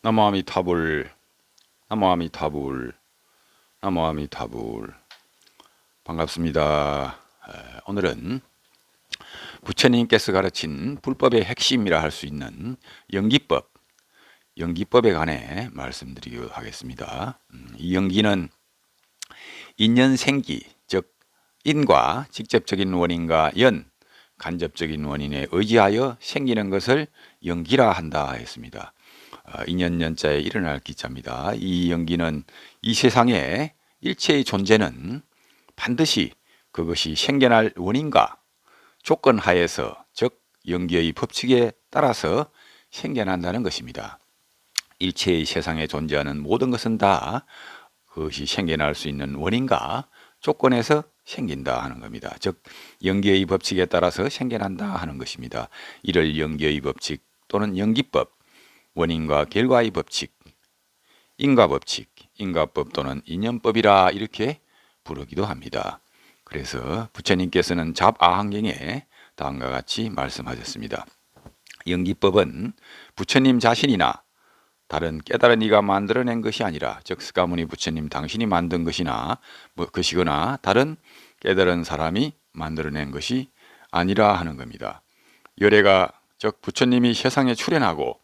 나무아미타불, 나무아미타불, 나무아미타불. 반갑습니다. 오늘은 부처님께서 가르친 불법의 핵심이라 할 수 있는 연기법, 연기법에 관해 말씀드리기로 하겠습니다. 이 연기는 인연생기, 즉 인과 직접적인 원인과 간접적인 원인에 의지하여 생기는 것을 연기라 한다 했습니다. 인연연자에 일어날 기자입니다. 이 연기는 이 세상의 일체의 존재는 반드시 그것이 생겨날 원인과 조건 하에서, 즉 연기의 법칙에 따라서 생겨난다는 것입니다. 일체의 세상에 존재하는 모든 것은 다 그것이 생겨날 수 있는 원인과 조건에서 생긴다 하는 겁니다. 즉 연기의 법칙에 따라서 생겨난다 하는 것입니다. 이를 연기의 법칙 또는 연기법, 원인과 결과의 법칙, 인과법칙, 인과법 또는 인연법이라 이렇게 부르기도 합니다. 그래서 부처님께서는 잡아한경에 다음과 같이 말씀하셨습니다. 연기법은 부처님 자신이나 다른 깨달은 이가 만들어낸 것이 아니라, 즉 스가모니 부처님 당신이 만든 것이거나 다른 깨달은 사람이 만들어낸 것이 아니라 하는 겁니다. 열애가, 즉 부처님이 세상에 출현하고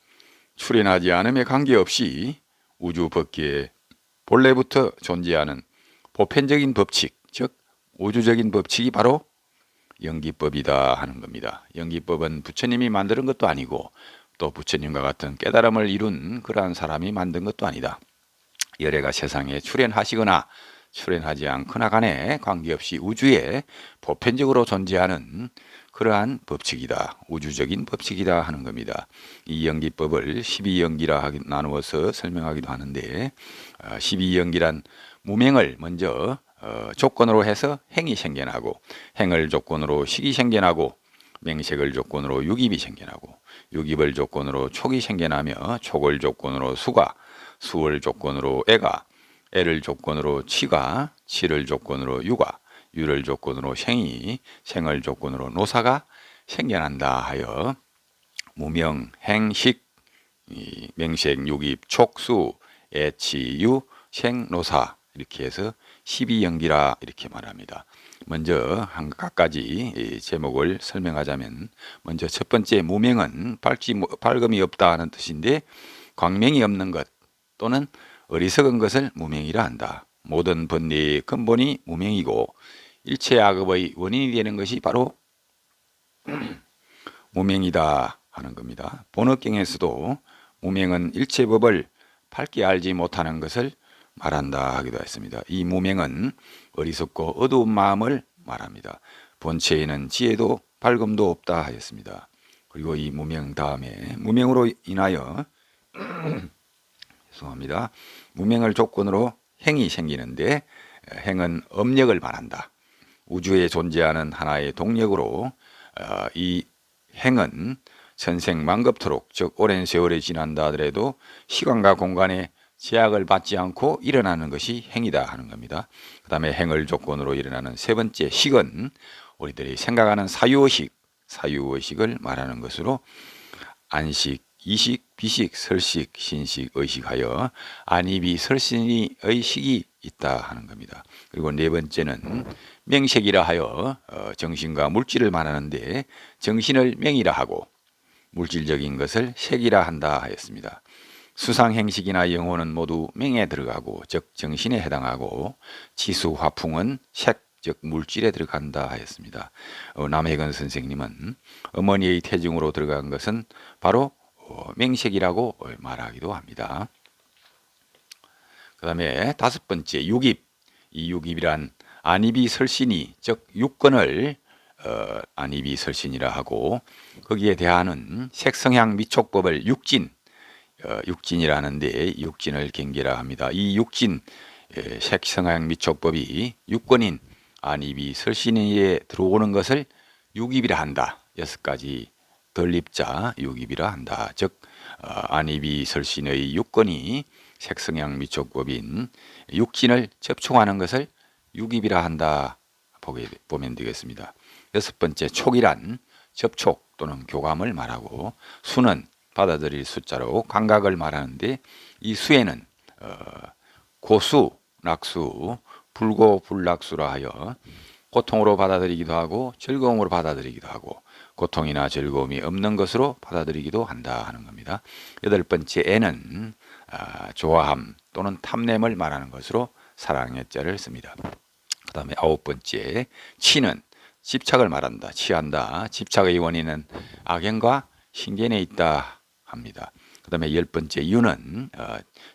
출현하지 않음에 관계없이 우주 법계에 본래부터 존재하는 보편적인 법칙, 즉 우주적인 법칙이 바로 연기법이다 하는 겁니다. 연기법은 부처님이 만드는 것도 아니고 또 부처님과 같은 깨달음을 이룬 그러한 사람이 만든 것도 아니다. 열애가 세상에 출현하시거나 출현하지 않거나 간에 관계없이 우주에 보편적으로 존재하는 그러한 법칙이다, 우주적인 법칙이다 하는 겁니다. 이 연기법을 12연기라 나누어서 설명하기도 하는데, 12연기란 무명을 먼저 조건으로 해서 행이 생겨나고, 행을 조건으로 식이 생겨나고, 맹색을 조건으로 육입이 생겨나고, 육입을 조건으로 촉이 생겨나며, 촉을 조건으로 수가, 수를 조건으로 애가, 애를 조건으로 치가, 치를 조건으로 유가, 유를 조건으로 생이, 생을 조건으로 노사가 생겨난다 하여 무명, 행식, 맹색, 육입, 촉수, 애치, 유, 생, 노사 이렇게 해서 12연기라 이렇게 말합니다. 먼저 각가지 제목을 설명하자면, 먼저 첫 번째 무명은 밝음이 없다 하는 뜻인데, 광명이 없는 것 또는 어리석은 것을 무명이라 한다. 모든 번뇌의 근본이 무명이고 일체 악업의 원인이 되는 것이 바로 무명이다 하는 겁니다. 본어경에서도 무명은 일체 법을 밝게 알지 못하는 것을 말한다 하기도 했습니다. 이 무명은 어리석고 어두운 마음을 말합니다. 본체에는 지혜도 밝음도 없다 하였습니다. 그리고 이 무명 다음에 무명으로 인하여 죄송합니다. 무명을 조건으로 행이 생기는데, 행은 업력을 말한다. 우주에 존재하는 하나의 동력으로 이 행은 천생만급토록, 즉 오랜 세월이 지난다 하더라도 시간과 공간에 제약을 받지 않고 일어나는 것이 행이다 하는 겁니다. 그 다음에 행을 조건으로 일어나는 세 번째 식은 우리들이 생각하는 사유의식을 말하는 것으로 안식, 이식, 비식, 설식, 신식, 의식하여 안이비 설신의 식이 있다 하는 겁니다. 그리고 네 번째는 명색이라 하여 정신과 물질을 말하는데, 정신을 명이라 하고 물질적인 것을 색이라 한다 하였습니다. 수상행식이나 영혼은 모두 명에 들어가고, 즉 정신에 해당하고, 지수, 화풍은 색, 즉 물질에 들어간다 하였습니다. 남혜건 선생님은 어머니의 태중으로 들어간 것은 바로 맹색이라고 말하기도 합니다. 그 다음에 다섯 번째 육입. 이 육입이란 안입이 설신이, 즉 육根을 안입이 설신이라 하고, 거기에 대하는 색성향 미촉법을 육진이라는데 육진을 경계라 합니다. 이 육진 색성향 미촉법이 육根인 안입이 설신에 들어오는 것을 육입이라 한다. 6가지 덜입자 육입이라 한다. 즉 안입이 설신의 육根이 색성향 미촉법인 육진을 접촉하는 것을 육입이라 한다 보면 되겠습니다. 여섯 번째 촉이란 접촉 또는 교감을 말하고, 수는 받아들일 숫자로 감각을 말하는데 이 수에는 고수, 낙수, 불고, 불낙수라 하여 고통으로 받아들이기도 하고 즐거움으로 받아들이기도 하고 고통이나 즐거움이 없는 것으로 받아들이기도 한다 하는 겁니다. 여덟 번째 애는 좋아함 또는 탐냄을 말하는 것으로 사랑의 자를 씁니다. 그 다음에 아홉 번째 치는 집착을 말한다. 취한다. 집착의 원인은 악행과 신견에 있다 합니다. 그 다음에 열 번째 유는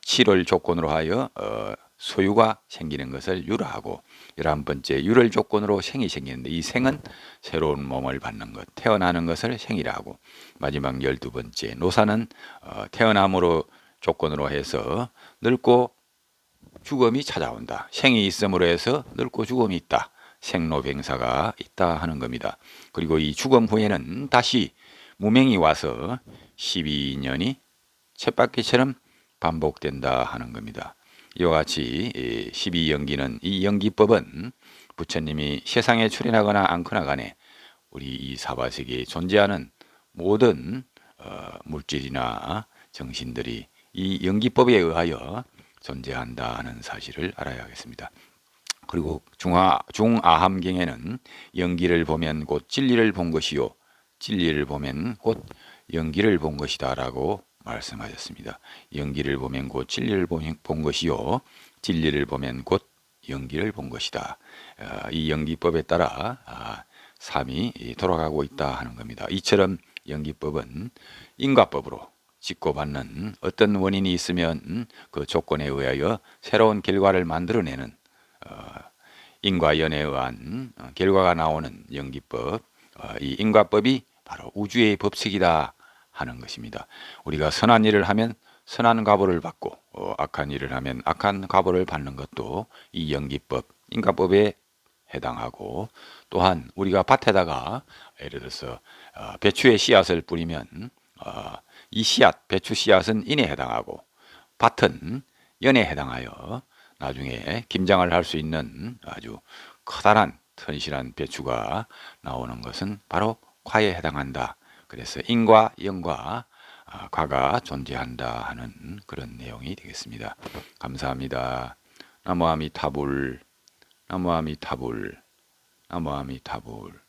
치를 조건으로 하여 소유가 생기는 것을 유라하고, 11번째 유를 조건으로 생이 생기는데 이 생은 새로운 몸을 받는 것, 태어나는 것을 생이라 하고, 마지막 12번째 노사는 태어남으로 조건으로 해서 늙고 죽음이 찾아온다. 생이 있음으로 해서 늙고 죽음이 있다. 생로병사가 있다 하는 겁니다. 그리고 이 죽음 후에는 다시 무명이 와서 12년이 쳇바퀴처럼 반복된다 하는 겁니다. 이와 같이 12연기는, 이 연기법은 부처님이 세상에 출현하거나 않거나 간에 우리 이 사바세계에 존재하는 모든 물질이나 정신들이 이 연기법에 의하여 존재한다 하는 사실을 알아야 하겠습니다. 그리고 중아함경에는 연기를 보면 곧 진리를 본 것이요 진리를 보면 곧 연기를 본 것이다 라고 말씀하셨습니다. 연기를 보면 곧 진리를 본 것이요 진리를 보면 곧 연기를 본 것이다. 이 연기법에 따라 삶이 돌아가고 있다 하는 겁니다. 이처럼 연기법은 인과법으로 짓고받는 어떤 원인이 있으면 그 조건에 의하여 새로운 결과를 만들어내는 인과연에 의한 결과가 나오는 연기법, 이 인과법이 바로 우주의 법칙이다 하는 것입니다. 우리가 선한 일을 하면 선한 과보를 받고 악한 일을 하면 악한 과보를 받는 것도 이 연기법, 인과법에 해당하고, 또한 우리가 밭에다가 예를 들어서 배추의 씨앗을 뿌리면 이 씨앗, 배추 씨앗은 인에 해당하고 밭은 연에 해당하여 나중에 김장을 할 수 있는 아주 커다란 튼실한 배추가 나오는 것은 바로 과에 해당한다. 그래서 인과, 영과 과가 존재한다 하는 그런 내용이 되겠습니다. 감사합니다. 나무아미타불, 나무아미타불, 나무아미타불.